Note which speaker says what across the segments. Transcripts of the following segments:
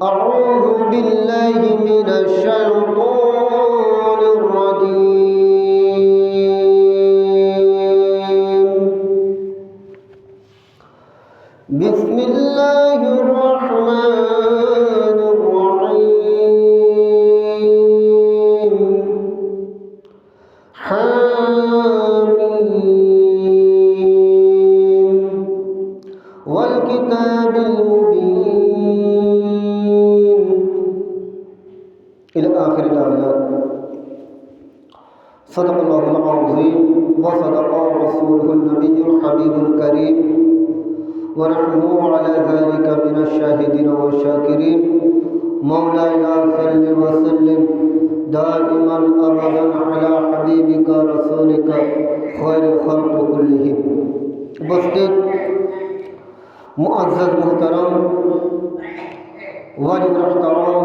Speaker 1: أعوذ بالله من الشيطان الرجيم. بسم الله الرحمن الرحيم. حميم والكتاب المبين إلى آخر الآيات. صدق الله العظيم وصدق رسوله النبي الحبيب الكريم ونحن على ذلك من الشاهدين والشاكرين. مولاي صل وسلم دائما أبدا على حبيبك رسولك خير الخلق كلهم. उपस्थित मुअज़्ज़ज़ मुहतरम वाजिब रहतरम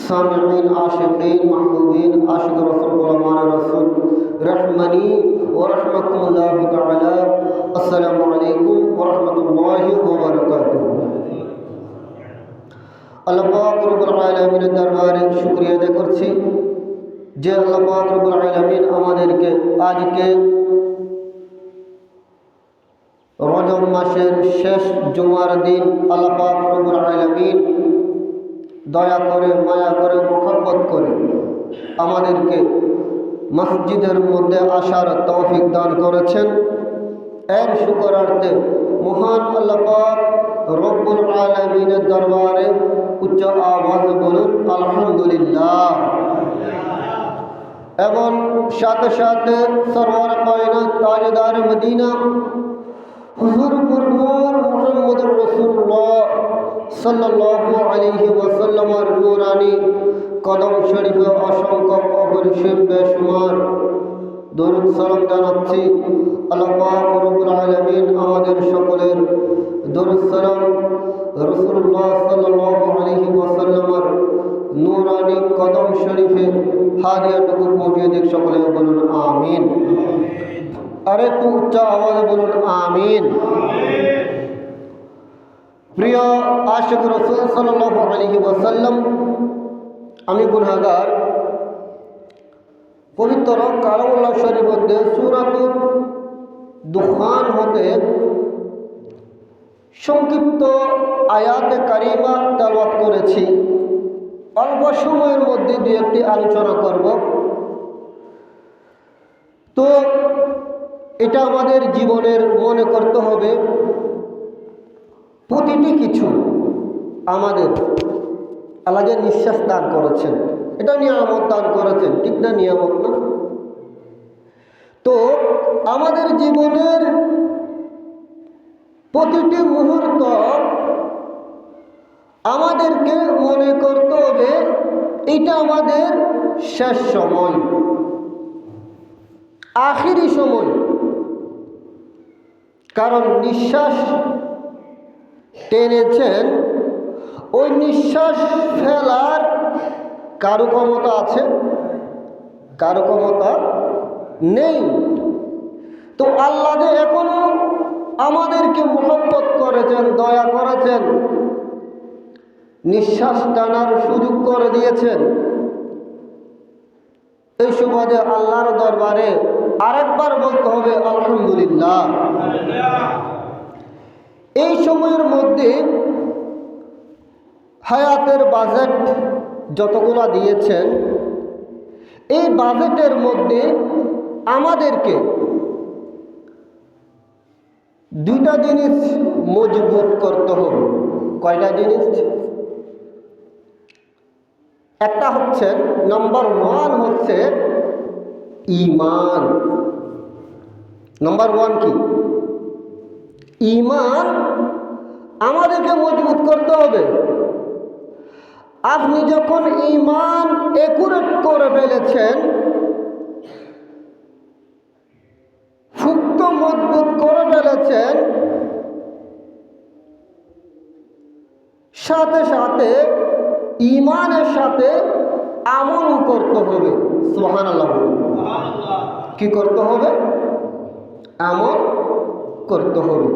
Speaker 1: सामिईन आशिकीन महबूबीन आशिक रसूल गुलामान रसूल रहमनी व रहमकुमुल्लाह तआला अस्सलामु अलैकुम व रहमतुल्लाहि व बरकातुहू। আল্লাহ পাক রব্বুল আলামিনের দরবারে শুকরিয়া আদায় করছি যে আল্লাহ পাক রব্বুল আলামিন আমাদেরকে আজকে রজব মাসের শেষ জুমার দিন আল্লাহ পাক রব্বুল আলামিন দয়া করে মায়া করে মোহাব্বত করে আমাদেরকে মসজিদের মধ্যে আসার তৌফিক দান করেছেন। এর শুকরার্থে মহান আল্লাহ পাক রব্বুল আলামিনের দরবারে উচ্চ আওয়াজে বলুন আলহামদুলিল্লাহ। এবং সাথে সাথে সরওয়ার কায়নাত তাজদার মদিনা হুজুর পুরনূর মুহাম্মদুর রাসূলুল্লাহ সাল্লাল্লাহু আলাইহি ওয়াসাল্লামের নূরানি কদম শরীফে অসংখ্য অপরিসীম বেশুমার দরুদ সালাম জানাচ্ছি। আল্লাহ পাক রব্বুল আলামিন আমাদের সকলের দরুদ সালাম রাসূলুল্লাহ সাল্লাল্লাহু আলাইহি ওয়াসাল্লামের নূরানি কদম শরীফে হাদিয়াটুকু পৌঁছে দিক। সকলে বলুন আমিন। আর একটু উচ্চ আওয়াজে বলুন আমিন। প্রিয় আশিক রাসূল সাল্লাল্লাহু আলাইহি ওয়াসাল্লাম, আমি গুনাহগার। পবিত্র কালামুল্লাহ শরীফের মধ্যে সূরাতুল দুখান হতে সংক্ষিপ্ত আয়াতে কারিমা তেলাওয়াত করেছি। অল্প সময়ের মধ্যে দু একটি আলোচনা করব। তো এটা আমাদের জীবনের মনে করতে হবে, প্রতিটি কিছু আমাদের আল্লাহ যে নিঃশ্বাস দান করেছেন, এটা নিয়ামত দান করেছেন, ঠিক না? নিয়ামত না? তো আমাদের জীবনের প্রতিটি মুহূর্ত আমাদেরকে মনে করতে হবে এটা আমাদের শেষ সময়, আখিরি সময়। কারণ নিঃশ্বাস টেনেছেন, ওই নিঃশ্বাস ফেলার কারো ক্ষমতা আছে? কারো ক্ষমতা নেই। তো আল্লাহ যে এখনো আমাদেরকে মোহাব্বত করেছেন, দয়া করেছেন, নিঃশ্বাস টানার সুযোগ করে দিয়েছেন, এই সুবাদে আল্লাহর দরবারে আরেকবার বলতে হবে আলহামদুলিল্লাহ। এই সময়ের মধ্যে হায়াতের বাজেট যতগুলো দিয়েছেন, এই বাজেটের মধ্যে আমাদেরকে দুইটা জিনিস মজবুত করতে হবে। কয়টা জিনিস? একটা হচ্ছে, নাম্বার ওয়ান হচ্ছে ঈমান। নাম্বার ওয়ান কি? ঈমান আমাদেরকে মজবুত করতে হবে। আপনি যখন ঈমান একুরেট করে ফেলেছেন, ফুক্ত মজবুত করে ফেলেছেন, সাথে সাথে ঈমানের সাথে আমল করতে হবে। সুবহানাল্লাহ। কি করতে হবে? আমল করতে হবে।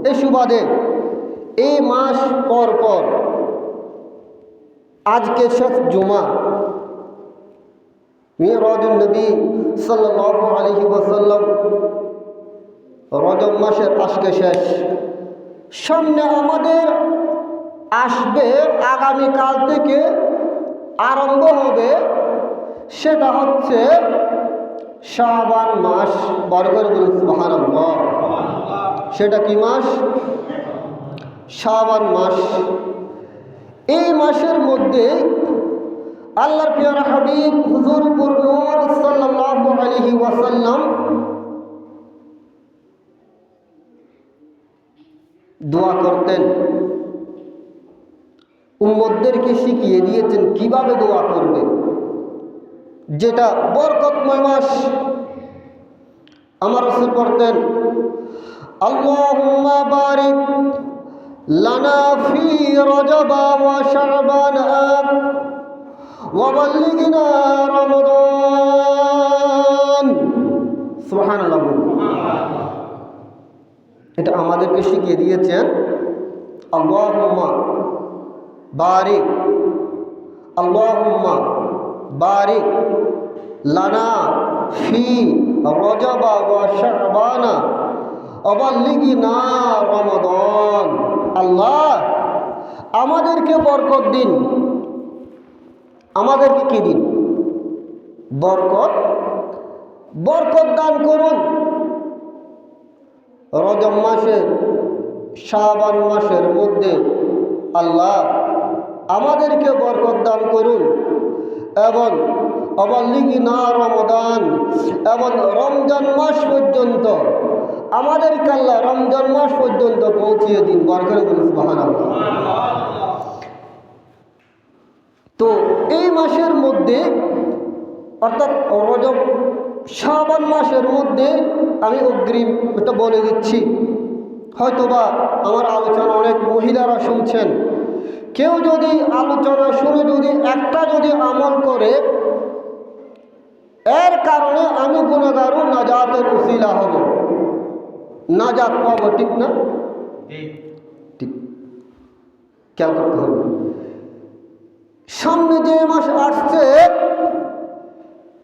Speaker 1: এই সুবাদে এই মাস পর পর আজকে শেষ জুমা, মিরাজুন নবী সাল্লাল্লাহু আলাইহি ওয়াসাল্লাম, রজব মাসের আজকে শেষ। সামনে আমাদের আসবে, আগামীকাল থেকে আরম্ভ হবে, সেটা হচ্ছে শাবান মাস। বরকত বলুন সুবহানাল্লাহ। সেটা কি মাস? শাবান মাস। এই মাসের মধ্যে আল্লাহর প্রিয় হাবিব হুজুর নূর সাল্লাল্লাহু আলাইহি ওয়াসাল্লাম দোয়া করতেন, উম্মতদেরকে শিখিয়ে দিয়েছেন কিভাবে দোয়া করবে, যেটা বরকতময় মাস। আমার রাসূল পড়তেন, আল্লাহুম্মা বারিক লানা ফি রজব ওয়া শাবান ওয়া বাল্লিগনা রমাদান। সুবহানাল্লাহ। এটা আমাদেরকে শিখিয়ে দিয়েছেন, আল্লাহুম্মা বারিক, আল্লাহুম্মা বারিক লানা ফি রজব ওয়া শাবান ওয়া বাল্লিগনা রমাদান। আল্লাহ আমাদেরকে বরকত দিন। আমাদেরকে কি দিন? বরকত, বরকত দান করুন। রজব মাসের, শাবান মাসের মধ্যে আল্লাহ আমাদেরকে বরকত দান করুন, এবং অবাল্লিগিনা রমাদান, এবং রমজান মাস পর্যন্ত আমাদেরকে আল্লাহ রমজান মাস পর্যন্ত পৌঁছিয়ে দিন। বরকত বলুন সুবহানাল্লাহ। তো এই মাসের মধ্যে, অর্থাৎ রজব শাবান মাসের মধ্যে, আমি অগ্রিম এটা বলে দিচ্ছি, হয়তোবা আমার আলোচনা অনেক মহিলারা শুনছেন, কেউ যদি আলোচনা শুনে যদি একটা যদি আমল করে, এর কারণে আমি গুনাহগার নাজাতের উসিলা হব, নাজাত পাবো। ঠিক না? ঠিক। খেয়াল করতে হবে। সামনে যে মাস আসছে,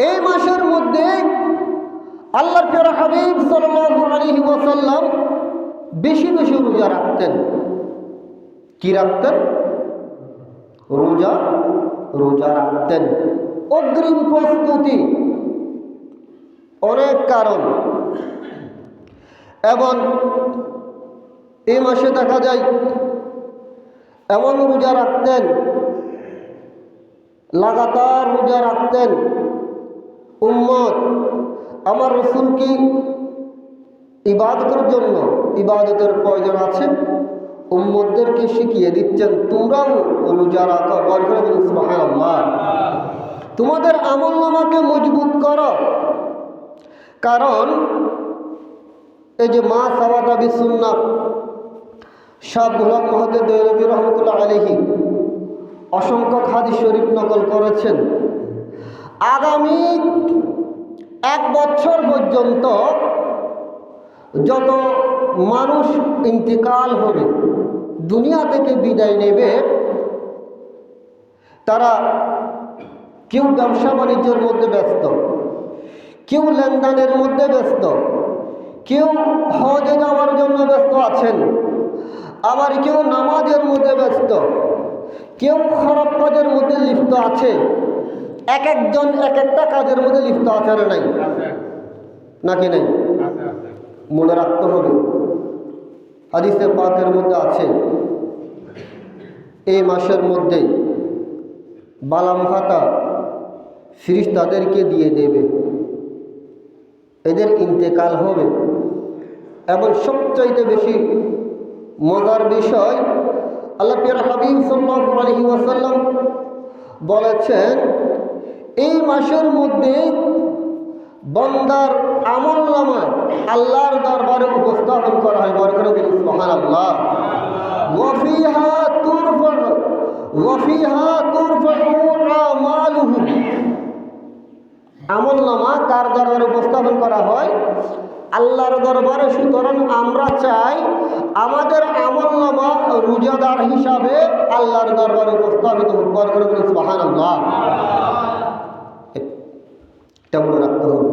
Speaker 1: এই মাসের মধ্যে আল্লাহর প্রিয় হাবিব সাল্লাল্লাহু আলাইহি ওয়াসাল্লাম বেশি বেশি রোজা রাখতেন। কি রাখতেন? রোজা রাখতেন। অগ্রিম প্রস্তুতি, অনেক কারণ। এবং এই মাসে দেখা যায় এমন রোজা রাখতেন, লাগাতার রোজা রাখতেন। উম্মত, আমার রাসূল কি ইবাদতের জন্য ইবাদতের প্রয়োজন আছে, উম্মতদেরকে শিখিয়ে দিচ্ছেন তোমরাও রোজা রাখো। বরকত বলুন সুবহানাল্লাহ। তোমাদের আমলনামাকে মজবুত করো, কারণ এই যে মা সাওয়াতা বিসুন্নাহ, শাহ গোলাম মুহাম্মদ দেওলভী রহমাতুল্লাহ আলাইহি অসংখ্য হাদিস শরীফ নকল করেছেন। আগামী 1 বছর পর্যন্ত যত মানুষ ইন্তিকাল হবে, দুনিয়া থেকে বিদায় নেবে, তারা কেউ ব্যবসা বাণিজ্যের মধ্যে ব্যস্ত, কেউ লেনদেনের মধ্যে ব্যস্ত, কেউ হজে যাওয়ার জন্য ব্যস্ত আছেন, আবার কেউ নামাজের মধ্যে ব্যস্ত, কেউ খারাপ কাজের মধ্যে লিপ্ত আছে। এক একজন এক একটা কাজের মধ্যে লিপ্ত আছে না নাই? নাকি নাই? মনে রাখতে হবে। হাদিসে পাকের মধ্যে আছে, এই মাসের মধ্যে বালাম খাতা ফেরেশতাদেরকে দিয়ে দেবে, এদের ইন্তেকাল হবে। এবং সবচাইতে বেশি মজার বিষয়, আল্লাহ প্রিয় হাবিব সাল্লাল্লাহু আলাইহি ওয়াসাল্লাম বলেছেন, এই মাসের মধ্যে বান্দার আমলনামা আল্লাহর দরবারে উপস্থাপন করা হয়। বরকত বলুন সুবহানাল্লাহ। ওয়াফিহা তুরফাউ আমালুহু। আমলনামা কার দরবারে উপস্থাপন করা হয়? আল্লাহর দরবারে। সুতরাং আমরা চাই আমাদের আমলনামা রোজাদার হিসাবে আল্লাহর দরবারে উপস্থাপিত হোক। করে বলে সুবহানাল্লাহ। এটা মনে রাখতে হবে।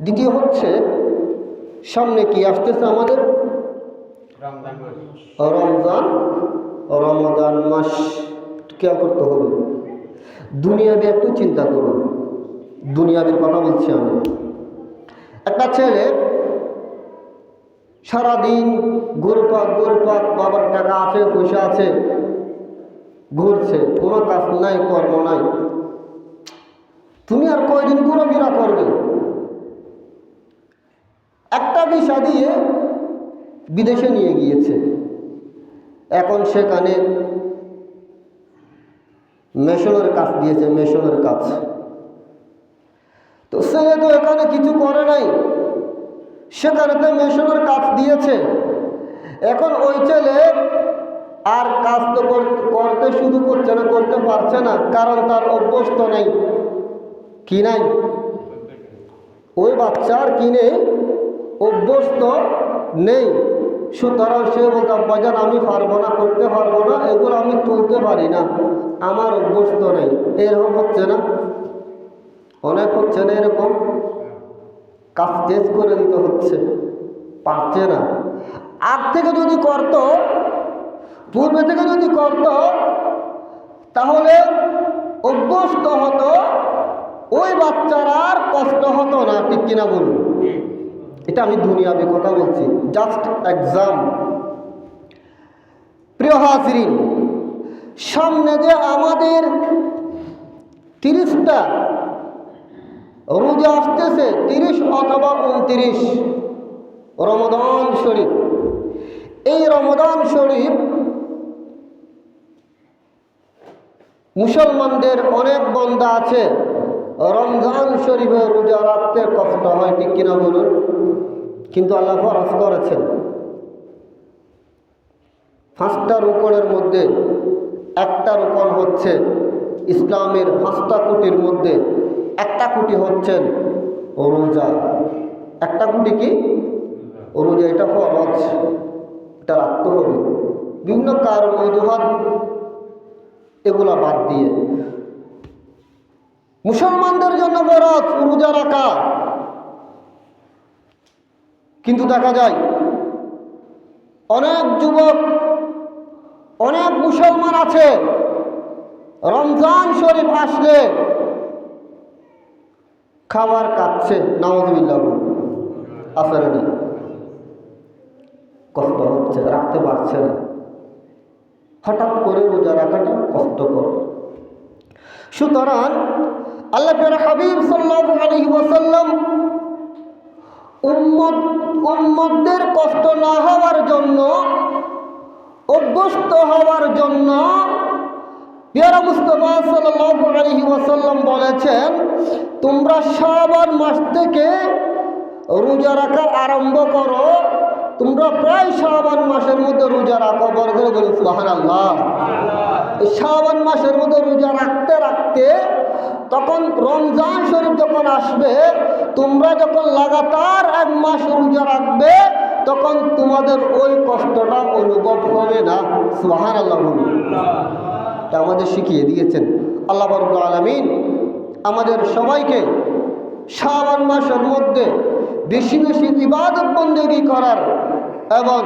Speaker 1: দ্বিতীয় হচ্ছে, সামনে কি আসতেছে আমাদের? রমজান মাস। খেয়াল করতে হবে। দুনিয়াবি একটু চিন্তা করুন। দুনিয়াবির কথা বলছি আমি। একটা ছেলে সারাদিন ঘুরপাক, বাবার টাকা আছে, পয়সা আছে, ঘুরছে, কোনো কাজ নাই, কর্ম নাই। তুমি আর কয়দিন ঘোরাফেরা করবে? একটা ভিসা দিয়ে বিদেশে নিয়ে গিয়েছে। এখন সেখানে মেশনের কাজ দিয়েছে, মেশনের কাজ। তো ছেলে তো এখানে কিছু করে নাই, সেখানে তো মেশনের কাজ দিয়েছে। এখন ওই ছেলে আর কাজ তো করতে শুরু করছে না, করতে পারছে না, কারণ তার অভ্যস্ত নাই। কি নাই? ওই বাচ্চার কিনে অভ্যস্ত নেই। সুতরাং সে বলতে, বাজান আমি পারবো না, করতে পারবো না, এগুলো আমি তুলতে পারি না, আমার অভ্যস্ত নেই। এরকম হচ্ছে না? অনেক হচ্ছে না এরকম? কাজ তেজ করে দিতে হচ্ছে, পারছে না। আগ থেকে যদি করত, পূর্বে থেকে যদি করত, তাহলে অভ্যস্ত হতো, ওই বাচ্চার আর কষ্ট হতো না। ঠিক কিনা বলুন? এটা আমি দুনিয়াবি কথা বলছি, জাস্ট এক্সাম। প্রিয় হাজরিন, সামনে যে আমাদের 30টা রোজা আসতেছে, 30 অথবা 29 রমাদান শরীফ। এই রমাদান শরীফ মুসলমানদের অনেক বান্দা আছে, রমজান শরীফে রোজা রাখতে কষ্ট হয়। ঠিক কিনা বলুন? কিন্তু আল্লাহ ফরজ করেছেন। 5টা রুকনের মধ্যে একটা রুকন হচ্ছে ইসলামের 5টা খুঁটির মধ্যে একটা খুঁটি হচ্ছেন রোজা। একটা খুঁটি কি? রোজা। এটা ফরজ, এটা রাখতে হবে। বিভিন্ন কারণ, অজুহাত, এগুলা বাদ দিয়ে মুসলমানদের জন্য ফরজ রোজা রাখা। কিন্তু দেখা যায় অনেক যুবক, অনেক মুসলমান আছে, রমজান শরীফ আসলে খাবার খাচ্ছে, নাউযুবিল্লাহ, আসলে না, কষ্ট হচ্ছে, রাখতে পারছে না। হঠাৎ করে রোজা রাখাটা কষ্টকর। সুতরাং আল্লাহর হাবিব সাল্লাল্লাহু আলাইহি ওয়াসাল্লাম উম্মতদের কষ্ট না হওয়ার জন্য, অভ্যস্ত হওয়ার জন্য প্রিয় মুস্তাফা সাল্লাল্লাহু আলাইহি ওয়াসাল্লাম বলেছেন, তোমরা শাবান মাস থেকে রোজা রাখা আরম্ভ করো। তোমরা প্রায় শাবান মাসের মধ্যে রোজা রাখো। বড় করে বলি সুবহানাল্লাহ। এই শাবান মাসের মধ্যে রোজা রাখতে রাখতে তখন রমজান শরীফ যখন আসবে, তোমরা যখন লাগাতার 1 মাস রোজা রাখবে, তখন তোমাদের ওই কষ্টটা অনুভব হবে না। সুবহানাল্লাহ। তা আমাদের শিখিয়ে দিয়েছেন আল্লাহ রাব্বুল আলামিন। আমাদের সবাইকে শাবান মাসের মধ্যে বেশি বেশি ইবাদত বন্দেগী করার এবং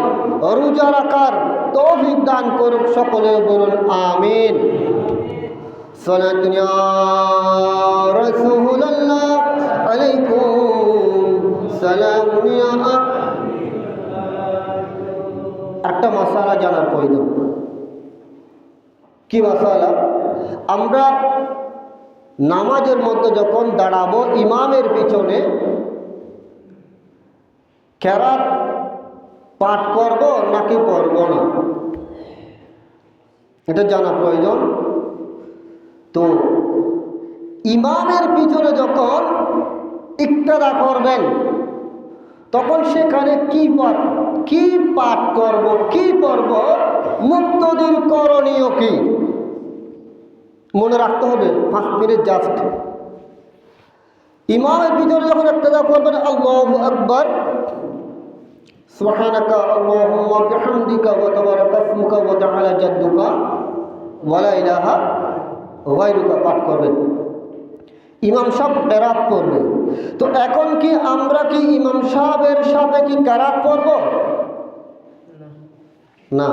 Speaker 1: রোজা রাখার তৌফিক দান করুক। সকলে বলুন আমিন। সালাতুন ইয়া রাসূলুল্লাহ আলাইকুম সালাম ইয়া। একটা মাসালা জানার প্রয়োজন। কি মাসালা? আমরা নামাজের মধ্যে যখন দাঁড়াবো, ইমামের পিছনে কেরাত পাঠ করব নাকি পড়ব না, এটা জানা প্রয়োজন। তো ইমামের পিছনে যখন ইক্তাদা করবেন, তখন সেখানে কি পাঠ করব, কি পড়ব, মুক্তদির করণীয় কি, মনে রাখতে হবে। 5 মিনিট জাস্ট। ইমামের ভিতরে যখন একটা করবেন আল্লাহু আকবার, সুবহানাকা আল্লাহুম্মা বিহামদিকা ওয়া তাবারাকা ইসমুকা ওয়া তাআলা জাদ্দুকা ওয়া লা ইলাহা গায়রুকা পাঠ করবেন। ইমাম সাহেব কেরাত পড়বে। তো এখন কি আমরা কি ইমাম সাহেবের সাথে কি কেরাত পড়ব? না।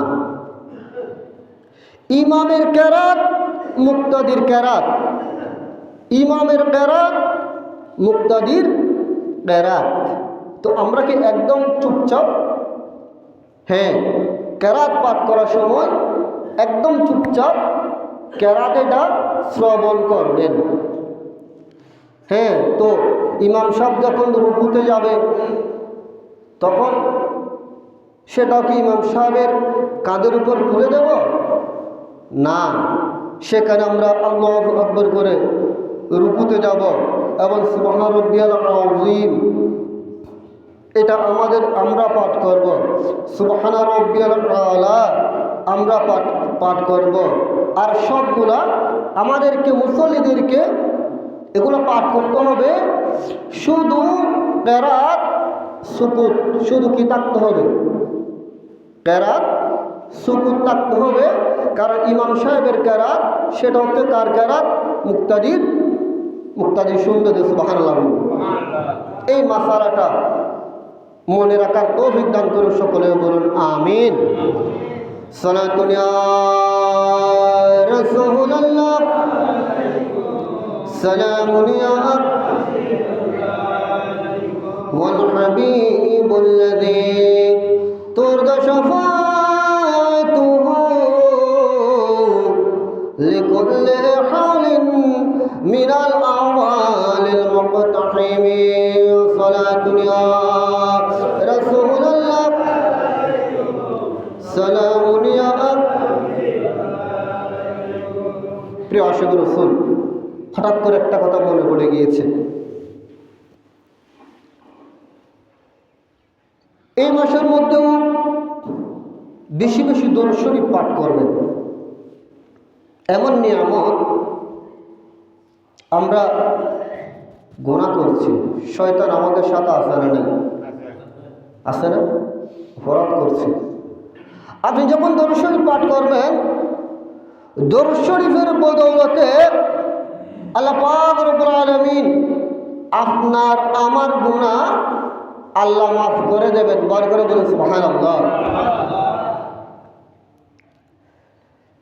Speaker 1: ইমামের কেরাত, মুক্তাদির কেরাত, ইমামের কেরাত, মুক্তাদির কেরাত। তো আমরা কি একদম চুপচাপ? হ্যাঁ, কেরাত পাঠ করার সময় একদম চুপচাপ কেরাতেটা শ্রবণ করবেন। হ্যাঁ, তো ইমাম সাহেব যখন রুকুতে যাবে তখন সেটাও কি ইমাম সাহেবের কাঁধের উপর তুলে দেব? না, সেখানে আমরা আল্লাহু আকবার করে রুকুতে যাব এবং সুবহান রাব্বিয়াল আযীম এটা আমরা পাঠ করব। সুবহান রাব্বিয়াল আলা আমরা পাঠ করব। আর সবগুলা আমাদেরকে, মুসল্লিদেরকে এগুলো পাঠ করতে হবে। শুধু কেরাত সুকুত, শুধু কি থাকতে হবে? কেরাত সুকুত থাকতে হবে। কারণ ইমাম সাহেবের কেরাত সেটা হচ্ছে কার কেরাত? মুক্তাদির। মুক্তাদির শুনতে দে সুবহানাল্লাহ। এই মাসালাটা মনে রাখার তৌফিক দান করুন সকলে, বলুন আমিন। সালাতুন ইয়া রাসূলুল্লাহ, সালামুন ইয়া ওয়াল হাবিবুল্লাযী তুরদা শাফাতুহু লিকুল্লি হালিন মিনাল আওয়ালিল মুকতাহিমি। সালাতুন ইয়া রাসূলুল্লাহ, সালামুন ইয়া। প্রিয় আশিক রাসূল, হঠাৎ করে একটা কথা মনে পড়ে গিয়েছে। এই মাসের মধ্যেও বেশি বেশি দরুদ শরীফ পাঠ করবেন। এমন নিয়ামত আমরা গুনাহ করছি, শয়তান আমাদের সাথে আছে না? নেই? আছে না? অপরাধ করছি। আপনি যখন দরুদ শরীফ পাঠ করবেন, দরুদ শরীফের বদৌলতে আল্লাহ পাক রব্বুল আলামিন আপনার আমার গুনাহ আল্লাহ মাফ করে দেবেন। বার করে বলুন সুবহানাল্লাহ।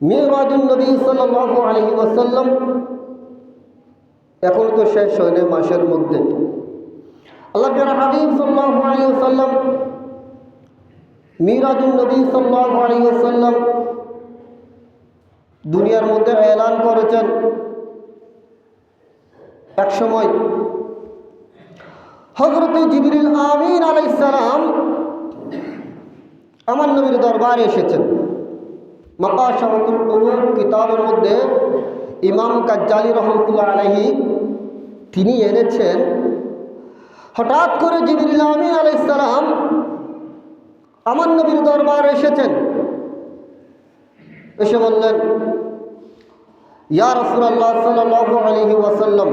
Speaker 1: মিরাজুন নবী সাল্লাল্লাহু আলাইহি ওয়াসাল্লাম এখন তো শেষ হয়নি মাসের মধ্যে। আল্লাহর হাবিব সাল্লাল্লাহু আলাইহি ওয়াসাল্লাম মিরাজুন নবী সাল্লাল্লাহু আলাইহি ওয়াসাল্লাম দুনিয়ার মধ্যে এলান করেছেন। এক সময় হযরত জিবরিল আমিন আলাইহিস সালাম আমার নবীর দরবারে এসেছেন। মাকাশাতুল উলুম কিতাবের মধ্যে ইমাম কাজ্জালি রহমাতুল্লাহ আলাইহি তিনি এনেছেন, হঠাৎ করে জিবরিল আমিন আলাইহিস সালাম আমার নবীর দরবারে এসেছেন। এসে বললেন, ইয়া রাসূলুল্লাহ সাল্লাল্লাহু আলাইহি ওয়াসাল্লাম,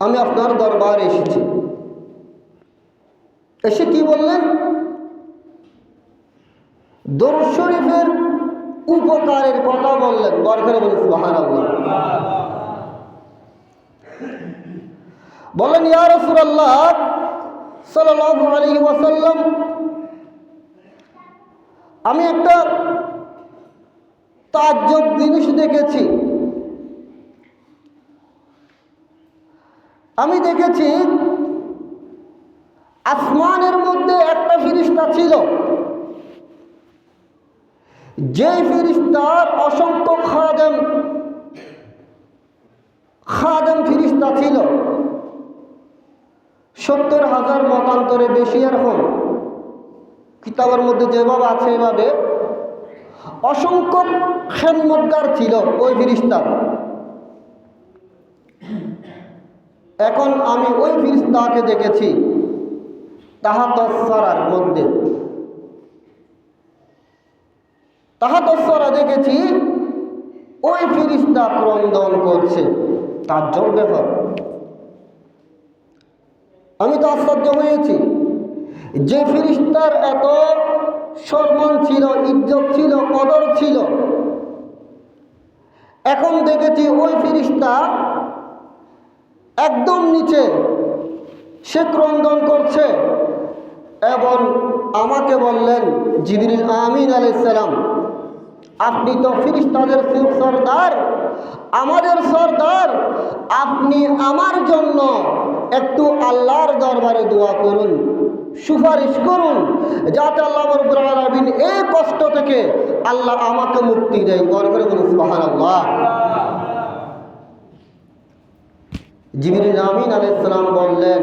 Speaker 1: আমি আপনার দরবারে এসেছি। এসে কি বললেন? দরুদ শরীফের উপকারের কথা বললেন। বরকত বলুন সুবহানাল্লাহ। বললেন, ইয়া রাসূলুল্লাহ সাল্লাল্লাহু আলাইহি ওয়াসাল্লাম, আমি একটা তাজ্জব জিনিস দেখেছি। আমি দেখেছি আসমানের মধ্যে একটা ফেরেশতা ছিল, যে ফেরেশতার অসংখ্য খাদেম ফেরেশতা ছিল, 70,000 মতান্তরে বেশি। এরকম কিতাবের মধ্যে যেভাবে আছে এভাবে অসংখ্য খেদমতগার ছিল ওই ফেরেশতার। এখন আমি ওই ফেরেশতাকে দেখেছি তাহাত সরার মধ্যে, তাহাতস্বরা দেখেছি ওই ফেরেশতা ক্রন্দন করছে। তাজ্জব ব্যাপার, আমি তো আশ্চর্য হয়েছি। যে ফেরেশতার এত সম্মান ছিল, ইজ্জত ছিল, কদর ছিল, এখন দেখেছি ওই ফেরেশতা একদম নিচে সে ক্রন্দন করছে। এবং আমাকে বললেন, জিবরিল আমিন আলাইহিস সালাম, আপনি তো ফেরেশতাদের সরদার, আমাদের সরদার, আপনি আমার জন্য একটু আল্লাহর দরবারে দোয়া করুন, সুপারিশ করুন, যাতে আল্লাহ রাব্বুল আলামিন এই কষ্ট থেকে আল্লাহ আমাকে মুক্তি দেয়। গর্ব করে বলুন সুবহানাল্লাহ। জিবরিল আমিন আলাইহিস সালাম বললেন,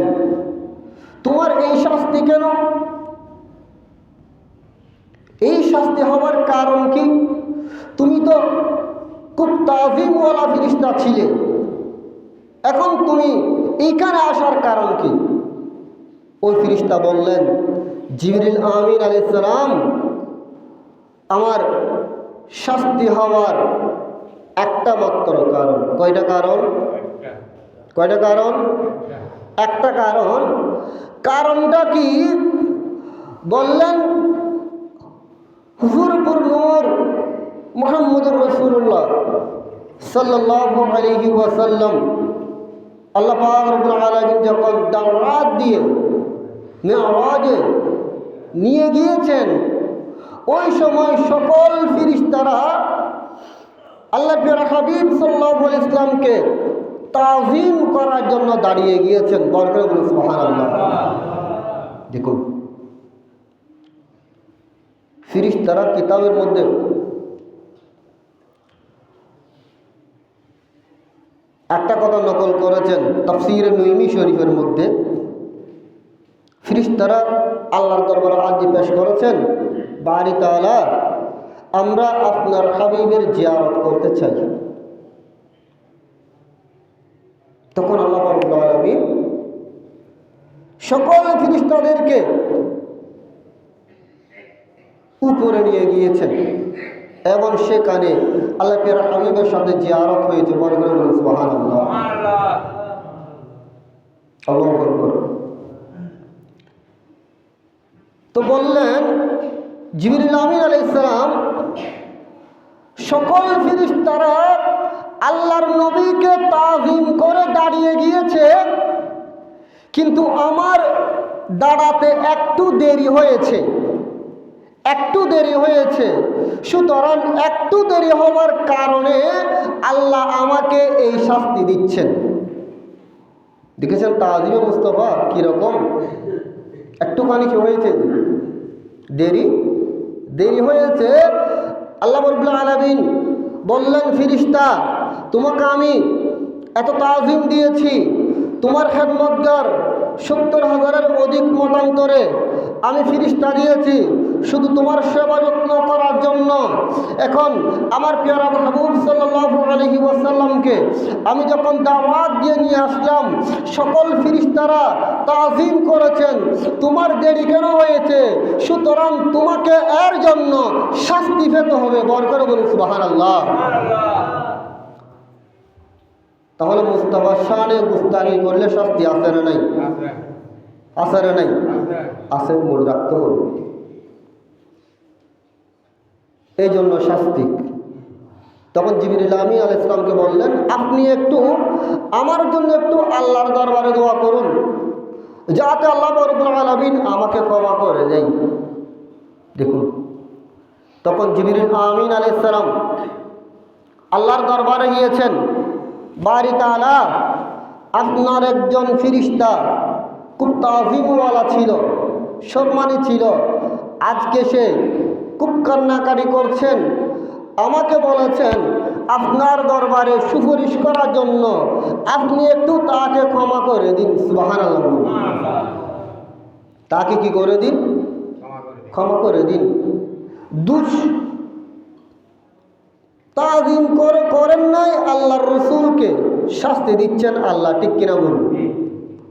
Speaker 1: তোমার এই শাস্তি কেন? এই শাস্তি হওয়ার কারণ কি? তুমি তো খুব তাজিমওয়ালা ফেরেশতা ছিলে, এখন তুমি এইখানে আসার কারণ কি? ওই ফেরেশতা বললেন, জিবরিল আমিন আলাইহিস সালাম, আমার শাস্তি হওয়ার একটা মাত্র কারণ। কয়টা কারণ? কয়টা কারণ? একটা কারণ। কারণটা কি? বললেন, হুজুরপুর নূর মুহাম্মদুর রাসূলুল্লাহ সাল্লাল্লাহু আলাইহি ওয়াসাল্লাম আল্লাহ পাক রব্বুল আলামিন যখন দাওয়াত দিয়ে মেরাজে নিয়ে গিয়েছেন, ওই সময় সকল ফেরেশতারা আল্লাহর প্রিয় হাবিব সাল্লাল্লাহু আলাইহি ওয়াসাল্লামকে তাজিম করার জন্য দাঁড়িয়ে গিয়েছেন। বরকত বলুন সুবহানাল্লাহ। দেখুন, ফেরেশতারা কিতাবের মধ্যে একটা কথা নকল করেছেন, তাফসীরে নুঈমি শরীফের মধ্যে ফেরেশতারা আল্লাহর দরবারে আরজি পেশ করেছেন, বারি তাআলা, আমরা আপনার হাবিবের জিয়ারত করতে চাই। তখন আল্লাহ রাব্বুল আলামিন সকল ফেরেশতাদেরকে উপরে নিয়ে গিয়েছেন এবং সেখানে আল্লাহ পাকের হাবিবের সাথে জিয়ারত হয়েছে। বলুন সুবহানাল্লাহ। আল্লাহু আকবার। তো বললেন, জিবরিল আমিন আলাইহিস সালাম, সকল ফেরেশতারা আল্লাহর নবীকে তাজিম করে দাঁড়িয়ে গিয়েছে, কিন্তু আমার দাঁড়াতে একটু দেরি হয়েছে, একটু দেরি হয়েছে। সুতরাং একটু দেরি হওয়ার কারণে আল্লাহ আমাকে এই শাস্তি দিচ্ছেন। দেখেছেন তাজিমে মুস্তাফা কিরকম? একটুখানি কি হয়েছে? দেরি হয়েছে। আল্লাহ রাব্বুল আলামিন বললেন, ফেরেশতা, তোমাকে আমি এত তাজিম দিয়েছি, তোমার খেদমতগার 70,000-এর অধিক মতান্তরে আমি ফেরেশতা দিয়েছি শুধু তোমার সেবা যত্ন করার জন্য। এখন আমার প্রিয় মাহবুব সাল্লাল্লাহু আলাইহি ওয়াসাল্লামকে আমি যখন দাওয়াত দিয়ে নিয়ে আসলাম, সকল ফেরেশতারা তাজিম করেছেন, তোমার দেরি কেন হয়েছে? সুতরাং তোমাকে এর জন্য শাস্তি পেতে হবে। বরকত বলুন সুবহানাল্লাহ। তাহলে মুস্তাফার শানে গুস্তাখি করলে শাস্তি আছে না নাই? আছে না নাই? আছে, মনে রাখতে হবে। এই জন্য শাস্তি। তখন জিবরিল আমিন আলাইহিস সালামকে বললেন, আপনি একটু আমার জন্য একটু আল্লাহর দরবারে দোয়া করুন, যাতে আল্লাহ রাব্বুল আলামিন আমাকে ক্ষমা করে দেয়। দেখুন, তখন জিবরিল আমিন আলাইহিস সালাম আল্লাহর দরবারে গিয়েছেন, বারি তাআলা, আপনার একজন ফেরেশতা খুব তাজিমওয়ালা ছিল, সম্মানী ছিল, আজকে সে খুব কান্নাকাটি করছেন, আমাকে বলেছেন আপনার দরবারে সুপারিশ করার জন্য, আপনি একটু তাকে ক্ষমা করে দিন। সুবহানাল্লাহ। তাকে কি করে দিন? ক্ষমা করে দিন। তাজিম করেন নাই আল্লাহর রাসূলকে, শাস্তি দিচ্ছেন আল্লাহ। ঠিক কিনা বলুন?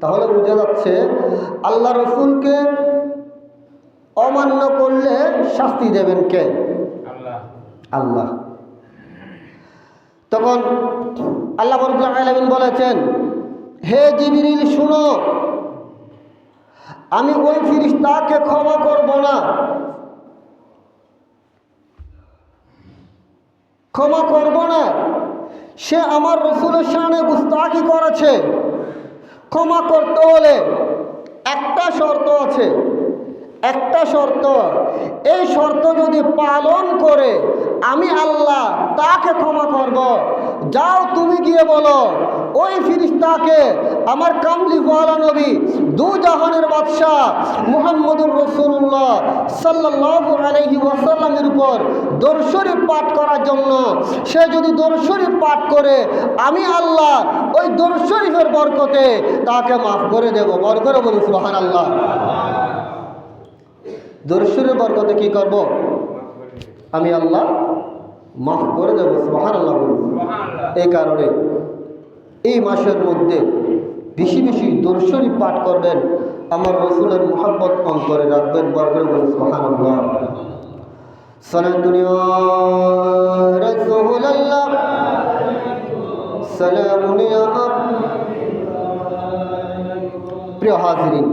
Speaker 1: তাহলে বোঝা যাচ্ছে আল্লাহ রাসূলকে অমান্য করলে শাস্তি দেবেন কে? আল্লাহ। আল্লাহ। তখন আল্লাহ রাব্বুল আলামিন বলেছেন, হে জিবরিল শুনো, আমি ওই ফেরেশতাকে ক্ষমা করব না, ক্ষমা করব না। সে আমার রাসূলের শানে গুস্তাখি করেছে। ক্ষমা করতে হলে একটা শর্ত আছে, একটা শর্ত। এই শর্ত যদি পালন করে আমি আল্লাহ তাকে ক্ষমা করব। যাও তুমি গিয়ে বলো ওই ফেরেশতাকে আমার কামলিওয়ালা নবী দু জাহানের বাদশাহ মুহাম্মদুর রাসূলুল্লাহ সাল্লাল্লাহু আলাইহি ওয়াসাল্লামের উপর দরুদ শরীফ পাঠ করার জন্য। সে যদি দরুদ শরীফ পাঠ করে আমি আল্লাহ ওই দরুদ শরীফের বরকতে তাকে মাফ করে দেব। বড় করে বলুন সুবহানাল্লাহ। দরুদ শরীফের বরকতে কি করব? আমি আল্লাহ মাফ করে দেব। সুবহানাল্লাহ বলুন। এই কারণে এই মাসের মধ্যে বেশি বেশি দরুদ শরীফ পাঠ করবেন, আমার রাসূলের মুহাব্বত অন্তরে রাখবেন। বড় করে বলুন সুবহানাল্লাহ। সালাতুন ইয়া রাসূলুল্লাহ, সালামুন ইয়া। প্রিয় হাজিরিন,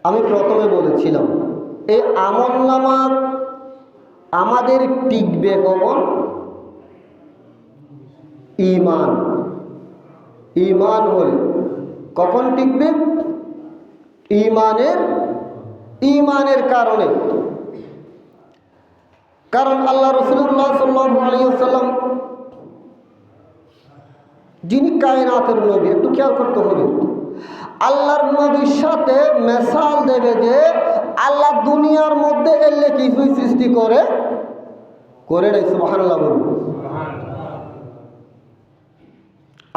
Speaker 1: আমি প্রথমে বলেছিলাম এই আমলনামা আমাদের টিকবে কখন? ঈমান, ঈমান হলে কখন টিকবে? ঈমানের কারণে। কারণ আল্লাহ রাসূলুল্লাহ সাল্লাল্লাহু আলাইহি ওয়াসাল্লাম যিনি কায়নাতের নবী, একটু খেয়াল করতে হবে, আল্লাহর নবীর সাথে মেসাল দেবে যে আল্লাহ দুনিয়ার মধ্যে এলে কিছুই সৃষ্টি করে নাই। সুবহানাল্লাহ বলুন।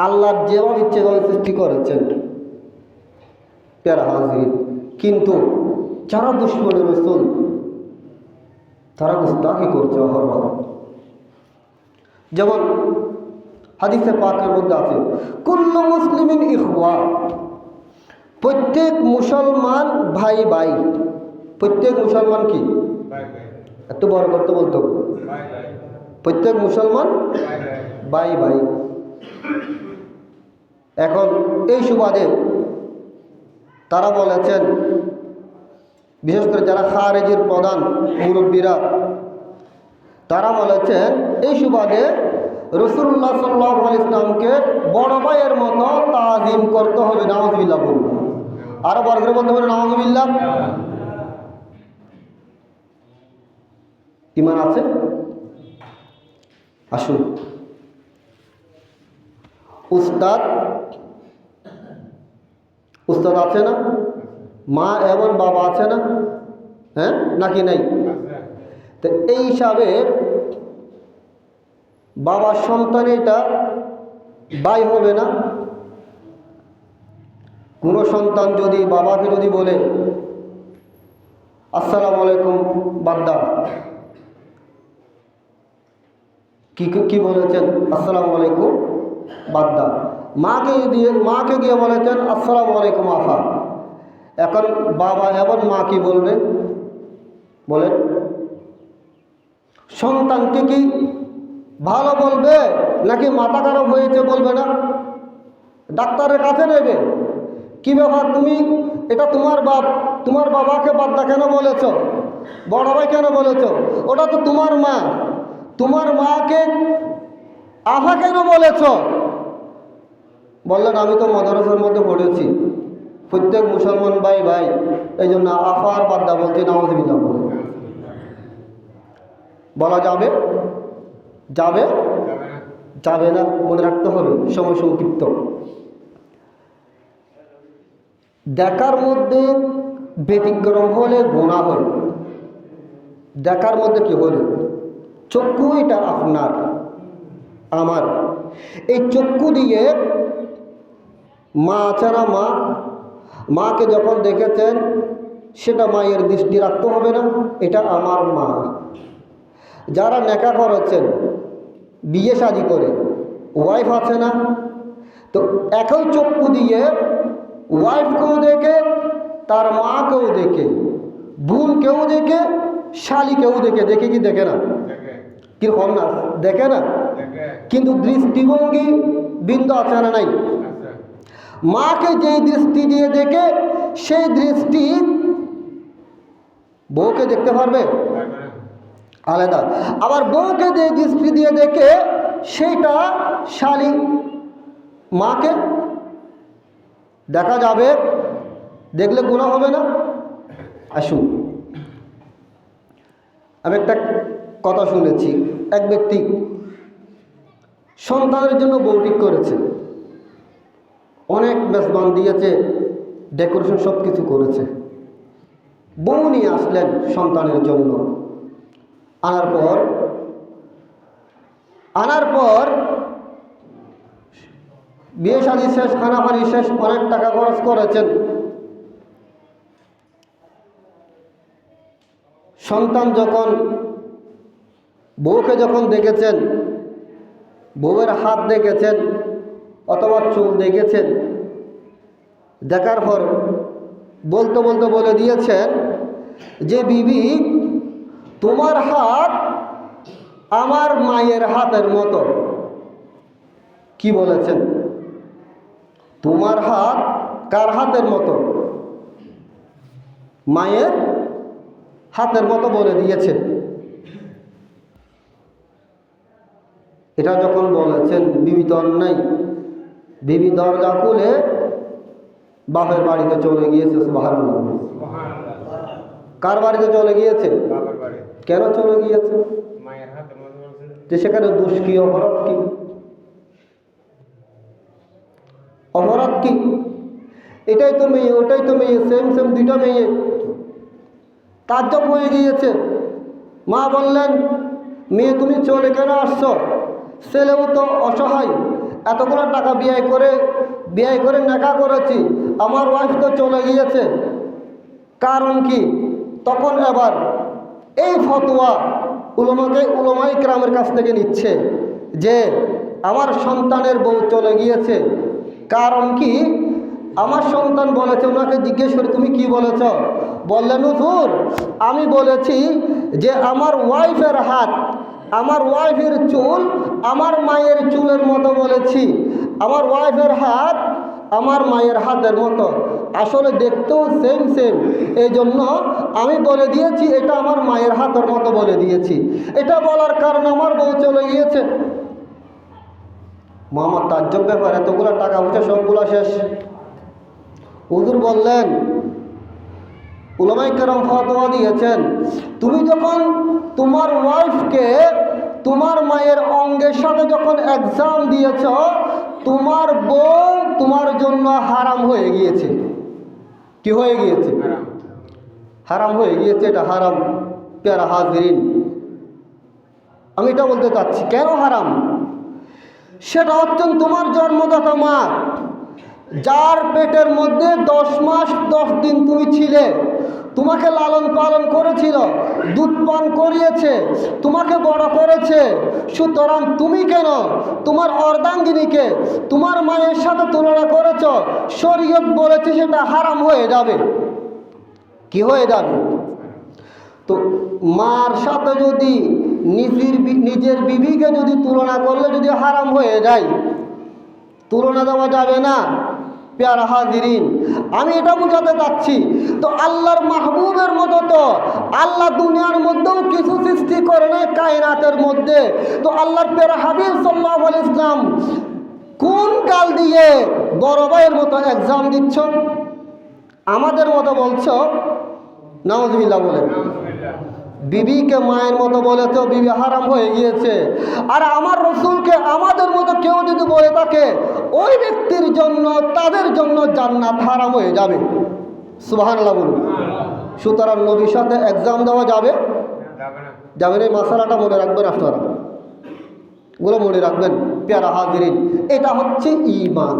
Speaker 1: আল্লাহ যেভাবে ইচ্ছে ভাবে সৃষ্টি করেছেন। প্যারা হাজির, কিন্তু যারা দুশমনে রাসূল তারা গুস্তাখি করছে অহরহ। যেমন হাদিসে পাকের মধ্যে আছে কুল্লু মুসলিমিন ইখওয়া, প্রত্যেক মুসলমান ভাই ভাই। প্রত্যেক মুসলমান কি? একটু বড় করতে বলতো, প্রত্যেক মুসলমান ভাই ভাই। এখন এই সুবাদে তারা বলেছেন, বিশেষ করে যারা খারেজির প্রধান মুরব্বীরা, তারা বলেছেন এই সুবাদে রাসূলুল্লাহ সাল্লাল্লাহু আলাইহি ওয়াসাল্লামকে বড় ভাইয়ের মতো তাজিম করতে হবে। নাউযুবিল্লাহ বলুন। আরো বড় করে বলতে হবে নাউযুবিল্লাহ। ঈমান আছে? আসুন, উস্তাদ আছে না? মা এবং বাবা আছে না? হ্যাঁ নাকি নাই? তো এই হিসাবে বাবার সন্তান এটা ভাই হবে না? কোনো সন্তান যদি বাবাকে যদি বলে আসসালামু আলাইকুম বাদ্দা, কি বলেছেন? আসসালামু আলাইকুম বাদ্দা। মাকে গিয়ে বলেছেন আসসালামু আলাইকুম আফা। এখন বাবা এবং মা কি বলবে বলেন? সন্তানকে কি ভালো বলবে নাকি মাথা খারাপ হয়েছে বলবে না? ডাক্তারের কাছে নেবে, কি ব্যাপার তুমি, এটা তোমার বাপ, তোমার বাবাকে বাদ্দা কেন বলেছ, বড় ভাই কেন বলেছ? ওটা তো তোমার মা, তোমার মাকে আফা কেন বলেছ? বললেন আমি তো মাদ্রাসার মধ্যে পড়েছি, প্রত্যেক মুসলমান ভাই ভাই, এই জন্য আফা আর বাদ্দা বলছি। নাউযুবিল্লাহ বলা যাবে? যাবে না। মনে রাখতে হবে সময় সংক্ষিপ্ত। দেখার মধ্যে ব্যতিক্রম হলে গুনাহ হয়। দেখার মধ্যে কি হলে? চক্ষু এটা আপনার আমার, এই চক্ষু দিয়ে মা আছে না, মাকে যখন দেখেছেন সেটা মায়ের দৃষ্টি রাখতে হবে না? এটা আমার মা। যারা নেকা করেছেন বিয়ে শাদী করে ওয়াইফ আছে না, তো একই চক্ষু দিয়ে ওয়াইফকেও দেখে, তার মাকেও দেখে, বোনকেও দেখে, শালি কেউ দেখে কি দেখে না? কিরকম না দেখে না? কিন্তু দৃষ্টিভঙ্গি বিন্দু আছে না নাই? মাকে যে দৃষ্টি দিয়ে দেখে সেই দৃষ্টি বউকে দেখতে পারবে আলাদা। আবার বউকে যে দৃষ্টি দিয়ে দেখে সেইটা শালি মাকে দেখা যাবে, দেখলে গুনাহ হবে না? আসুন, আমি একটা কথা শুনেছি, এক ব্যক্তি সন্তানের জন্য বউ ঠিক করেছে, অনেক মেজবান দিয়েছে, ডেকোরেশন সব কিছু করেছে, বউ নিয়ে আসলেন সন্তানের জন্য। আনার পর বিয়ে শাদী শেষ, খানাপানি শেষ, অনেক টাকা খরচ করেছেন। সন্তান যখন বউকে যখন দেখেছেন, বউয়ের হাত দেখেছেন অথবা চুল দেখেছেন, দেখার পর বলতে বলতে বলে দিয়েছেন যে বিবি, তোমার হাত আমার মায়ের হাতের মতো। কি বলেছেন? তোমার হাত কার হাতের মতো? মায়ের হাতের মতো বলে দিয়েছে। এটা যখন বলেছেন, বিবি তো অন্যায়, বিবি দরজা খুলে বাপের বাড়িতে চলে গিয়েছে। সুবহানাল্লাহ। কার বাড়িতে চলে গিয়েছে? কেন চলে গিয়েছে? যে সেখানে দোষ কি, অপরাধ কি? অপরাধ কি? এটাই তো মেয়ে, ওটাই তো মেয়ে, সেম সেম দুইটা মেয়ে। তাজ্জব হয়ে গিয়েছে। মা বললেন, মেয়ে তুমি চলে কেন আসছো? ছেলেও তো অসহায়, এতগুলো টাকা ব্যয় করে নেকা করেছি, আমার ওয়াইফ তো চলে গিয়েছে, কারণ কি? তখন এবার এই ফতোয়া উলামায়ে কেরামের কাছ থেকে নিচ্ছে যে আমার সন্তানের বউ চলে গিয়েছে, কারণ কি? আমার সন্তান বলেছে, ওনাকে জিজ্ঞেস করে তুমি কি বলেছ? বললেন, হুজুর আমি বলেছি যে আমার ওয়াইফের হাত, আমার ওয়াইফের চুল আমার মায়ের চুলের মতো বলেছি, আমার ওয়াইফের হাত আমার মায়ের হাতের মতো, আসলে দেখতেও সেম সেম, এই জন্য আমি বলে দিয়েছি এটা আমার মায়ের হাতের মতো বলে দিয়েছি। এটা বলার কারণে আমার বউ চলে গিয়েছে। মোহাম্মদ তাজ্জব ব্যাপার, এতগুলো টাকা পয়সা সবগুলো শেষ। হুজুর বললেন, উলামায়ে কেরাম ফতোয়া দিয়েছেন, তুমি যখন তোমার ওয়াইফকে তোমার মায়ের অঙ্গের সাথে যখন এক্সাম দিয়েছ, তোমার বউ তোমার জন্য হারাম হয়ে গিয়েছে। কি হয়ে গিয়েছে? হারাম হয়ে গিয়েছে। এটা হারাম। প্যারা হাজিরিন, আমি এটা বলতে চাচ্ছি কেন হারাম। সেটা হচ্ছে তোমার জন্মদাতা মা, যার পেটের মধ্যে 10 মাস 10 দিন তুমি ছিলে, তোমাকে লালন পালন করেছিল, দুধ পান করিয়েছে, তোমাকে বড় করেছে, সুতরাং তুমি কেন তোমার অর্ধাঙ্গিনীকে তোমার মায়ের সাথে তুলনা করেছ? শরীয়ত বলেছে সেটা হারাম হয়ে যাবে। কি হয়ে যাবে? তো মার সাথে যদি নিজের বিবিকে যদি তুলনা করলে যদি হারাম হয়ে যায়, তুলনা দেওয়া যাবে না। প্যারা হাজিরিন, আমি এটা বুঝাতে চাচ্ছি, তো আল্লাহর মাহবুবের মতো তো আল্লাহ দুনিয়ার মধ্যেও কিছু সৃষ্টি করে নাই কায়নাতের মধ্যে। তো আল্লাহর প্যারা হাবিব সাল্লাল্লাহু আলাইহি ওয়াসাল্লাম কোন কাল দিয়ে বড় ভাইয়ের মতো এক্সাম দিচ্ছ, আমাদের মতো বলছো? নাউজুবিল্লাহ বলেন। বিবিকে মায়ের মতো বলেছ, বিবি হারাম হয়ে গিয়েছে। আর আমার রসুলকে আমাদের মতো কেউ যদি বলে থাকে, ওই ব্যক্তির জন্য, তাদের জন্য জান্নাত হারাম হয়ে যাবে। সুবহানাল্লাহ বলুন। সুতরাং নবীর সাথে এক্সাম দেওয়া যাবে যাবে না। এই মাসালাটা মনে রাখবেন আপনারা, এগুলো মনে রাখবেন। প্যারা হাজিরিন, এটা হচ্ছে ঈমান।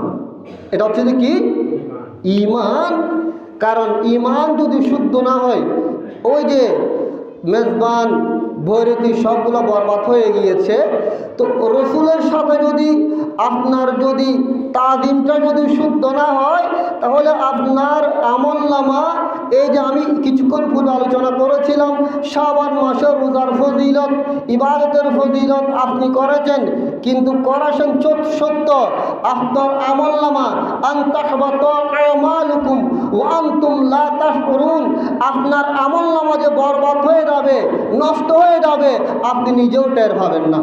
Speaker 1: এটা হচ্ছে কি? ঈমান। কারণ ঈমান যদি শুদ্ধ না হয়, ওই যে মেজবান ভৈরতি সবগুলো বরবাদ হয়ে গিয়েছে। তো রসুলের সাথে যদি আপনার তাজিমটা যদি শুদ্ধ না হয়, তাহলে আপনার আমলনামা এই যে আমি কিছুক্ষণ পূর্বে আলোচনা করেছিলাম শাবান মাসের রোজার ফজিলত, ইবাদতের ফজিলত আপনি করেছেন, কিন্তু করেছেন সত্য আপনার আমলনামা আনতাহবাতা আমালুকুম ওয়া আনতুম লা তাশউরুন, আপনার আমলনামা যে বরবাদ হয়ে যাবে, নষ্ট হয়ে যাবে, আপনি নিজেও টের পাবেন না।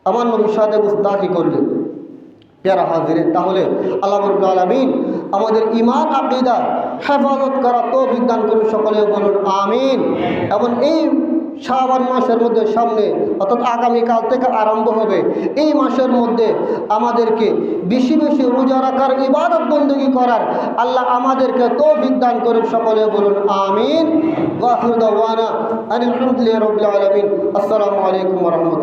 Speaker 1: আমার নবীর সাথে গুস্তাখি করলেন। প্যারা হাজিরে, তাহলে আল্লাহ রাব্বুল আলামিন আমাদের ঈমান আকীদা হেফাজত করা তৌফিক দান করুন, সকলে বলুন আমিন। এবং এই শাবান মাসের মধ্যে সামনে অর্থাৎ আগামীকাল থেকে আরম্ভ হবে, এই মাসের মধ্যে আমাদেরকে বেশি বেশি রোজা রাখার, ইবাদত বندگی করার আল্লাহ আমাদেরকে তৌফিক দান করুন, সকলে বলুন আমিন। ওয়া আখিরু দাওয়ানা আনিল হামদুলিল্লাহি রাব্বিল আলামিন। আসসালামু আলাইকুম ওয়া রাহমাতুল্লাহ।